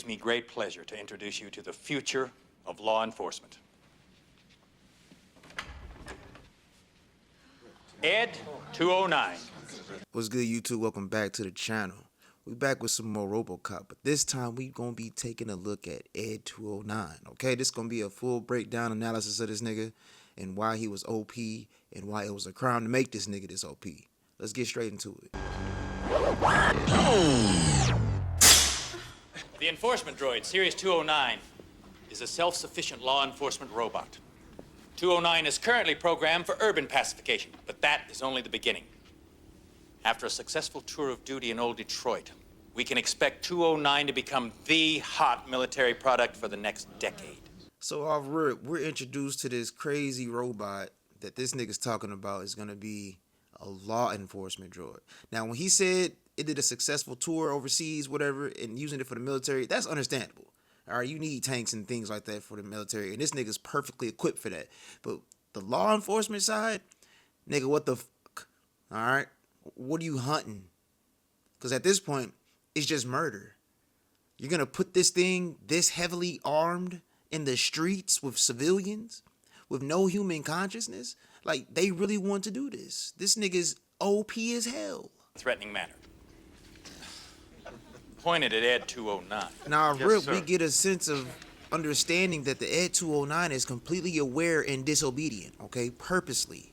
gives me great pleasure to introduce you to the future of law enforcement. ED-209. What's good, YouTube? Welcome back to the channel. We back with some more RoboCop, but this time we gonna be taking a look at ED-209. Okay, this gonna be a full breakdown analysis of this nigga and why he was OP and why it was a crime to make this nigga this OP. Let's get straight into it. The enforcement droid, Series 209, is a self-sufficient law enforcement robot. 209 is currently programmed for urban pacification, but that is only the beginning. After a successful tour of duty in old Detroit, we can expect 209 to become the hot military product for the next decade. So off rip, we're introduced to this crazy robot that this nigga's talking about is gonna be a law enforcement droid. Now, when he said it did a successful tour overseas, whatever, and using it for the military, that's understandable. All right, you need tanks and things like that for the military, and this nigga's perfectly equipped for that. But the law enforcement side, nigga, what the fuck? All right, what are you hunting? Because at this point, it's just murder. You're gonna put this thing this heavily armed in the streets with civilians, with no human consciousness? Like, they really want to do this. This nigga's OP as hell. Threatening manner. Pointed at ED-209. Now, Yes, real, sir. we get a sense of understanding that the ED-209 is completely aware and disobedient, okay? Purposely.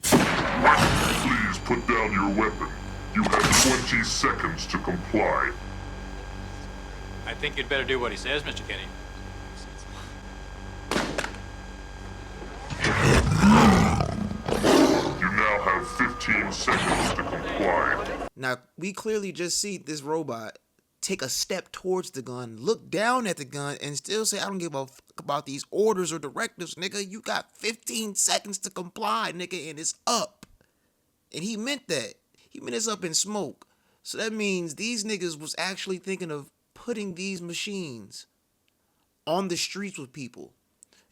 Please put down your weapon. You have 20 seconds to comply. I think you'd better do what he says, Mr. Kenny. You now have 15 seconds to comply. Now, we clearly just see this robot take a step towards the gun, look down at the gun, and still say, I don't give a fuck about these orders or directives, nigga. You got 15 seconds to comply, nigga, and it's up. And he meant that. He meant it's up in smoke. So that means these niggas was actually thinking of putting these machines on the streets with people.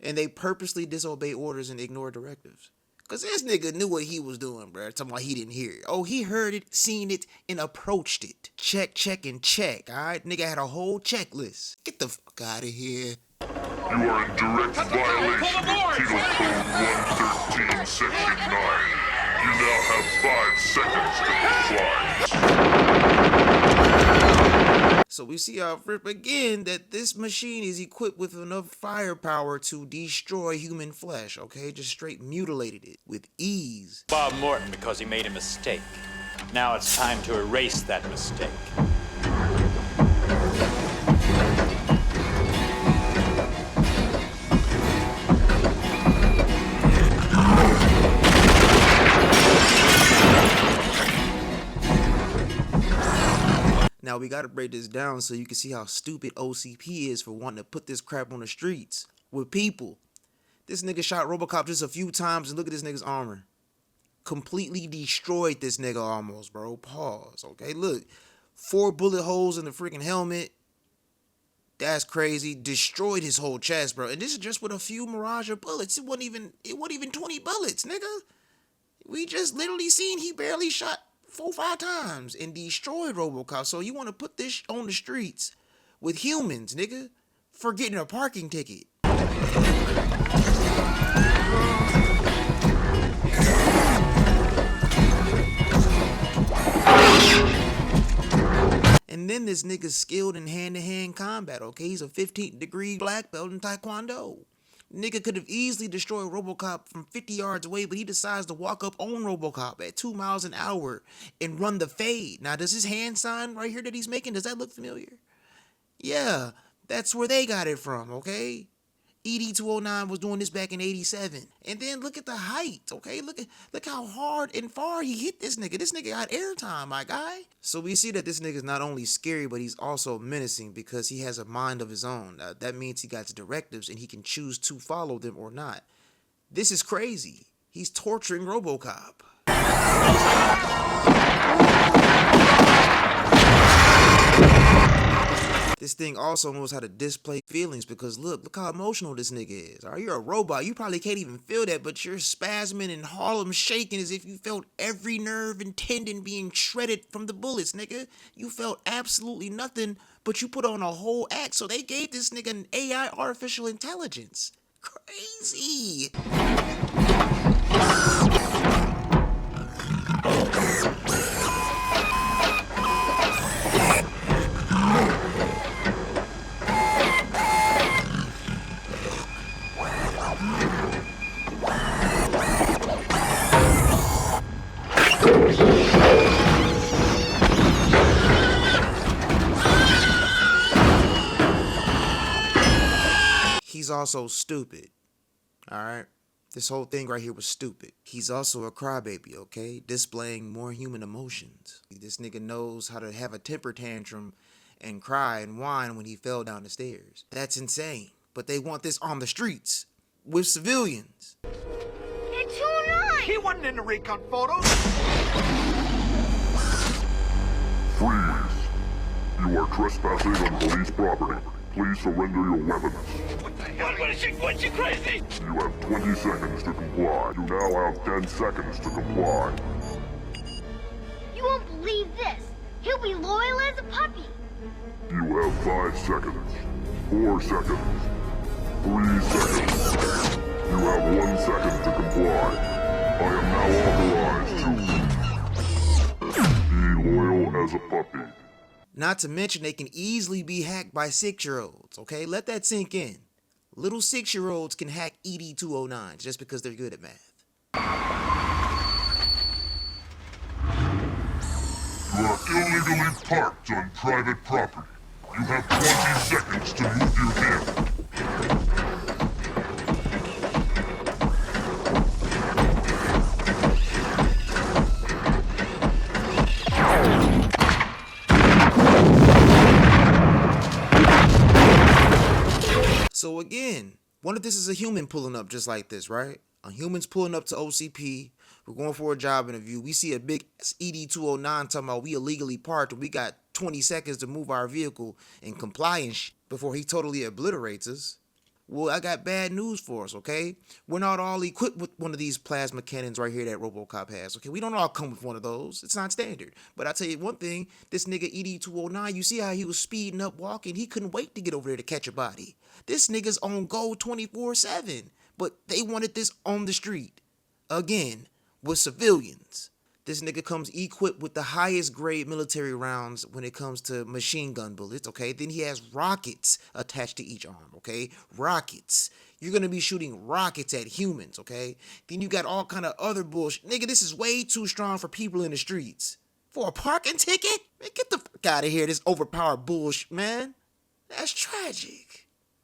And they purposely disobey orders and ignore directives. Because this nigga knew what he was doing, bro. Talking about he didn't hear it. Oh, he heard it, seen it, and approached it. Check, check, and check, all right? Nigga had a whole checklist. Get the fuck out of here. You are in direct violation of Penal Code 113, Section 9. You now have 5 seconds to comply. So we see off rip again that this machine is equipped with enough firepower to destroy human flesh, okay? Just straight mutilated it with ease. Bob Morton because he made a mistake. Now it's time to erase that mistake. Now we gotta break this down so you can see how stupid OCP is for wanting to put this crap on the streets with people. This nigga shot RoboCop just a few times and look at this nigga's armor. Completely destroyed this nigga almost, bro. Pause, okay? Look, 4 bullet holes in the freaking helmet. That's crazy. Destroyed his whole chest, bro. And this is just with a few Mirage bullets. It wasn't even 20 bullets, nigga. We just literally seen he barely shot 4 or 5 times and destroyed RoboCop. So you want to put this on the streets with humans, nigga, for getting a parking ticket. And then this nigga's skilled in hand-to-hand combat, okay? He's a 15th degree black belt in Taekwondo. Nigga could have easily destroyed RoboCop from 50 yards away, but he decides to walk up on RoboCop at 2 miles an hour and run the fade. Now, does his hand sign right here that he's making, does that look familiar? Yeah, that's where they got it from, okay? ED-209 was doing this back in '87. And then look at the height, okay? Look how hard and far he hit this nigga. This nigga got airtime, my guy. So we see that this nigga's not only scary, but he's also menacing because he has a mind of his own. That means he got directives and he can choose to follow them or not. This is crazy. He's torturing RoboCop. This thing also knows how to display feelings because look how emotional this nigga is. All right, you're a robot. You probably can't even feel that, but you're spasming and Harlem shaking as if you felt every nerve and tendon being shredded from the bullets, nigga. You felt absolutely nothing but you put on a whole act, so they gave this nigga an AI artificial intelligence. Crazy. He's also stupid. Alright? This whole thing right here was stupid. He's also a crybaby, okay? Displaying more human emotions. This nigga knows how to have a temper tantrum and cry and whine when he fell down the stairs. That's insane. But they want this on the streets with civilians. It's 209! He wasn't in the recon photos! Freeze! You are trespassing on police property. Please surrender your weapons. What the hell? What's she crazy? You have 20 seconds to comply. You now have 10 seconds to comply. You won't believe this. He'll be loyal as a puppy. You have 5 seconds. 4 seconds. 3 seconds. You have 1 second to comply. I am now authorized to be loyal as a puppy. Not to mention they can easily be hacked by 6-year-olds, okay? Let that sink in. Little 6-year-olds can hack ED-209 just because they're good at math. You are illegally parked on private property. You have 20 seconds to move your vehicle. So again, what if this is a human pulling up just like this, right? A human's pulling up to OCP. We're going for a job interview. We see a big ED-209 talking about we illegally parked and we got 20 seconds to move our vehicle and comply and before he totally obliterates us. Well, I got bad news for us, okay? We're not all equipped with one of these plasma cannons right here that RoboCop has, okay? We don't all come with one of those. It's not standard. But I tell you one thing, this nigga ED-209, you see how he was speeding up walking? He couldn't wait to get over there to catch a body. This nigga's on go 24/7. But they wanted this on the street. Again, with civilians. This nigga comes equipped with the highest grade military rounds when it comes to machine gun bullets, okay? Then he has rockets attached to each arm, okay? Rockets. You're gonna be shooting rockets at humans, okay? Then you got all kind of other bullshit. Nigga, this is way too strong for people in the streets. For a parking ticket? Man, get the fuck out of here, this overpowered bullshit, man. That's tragic.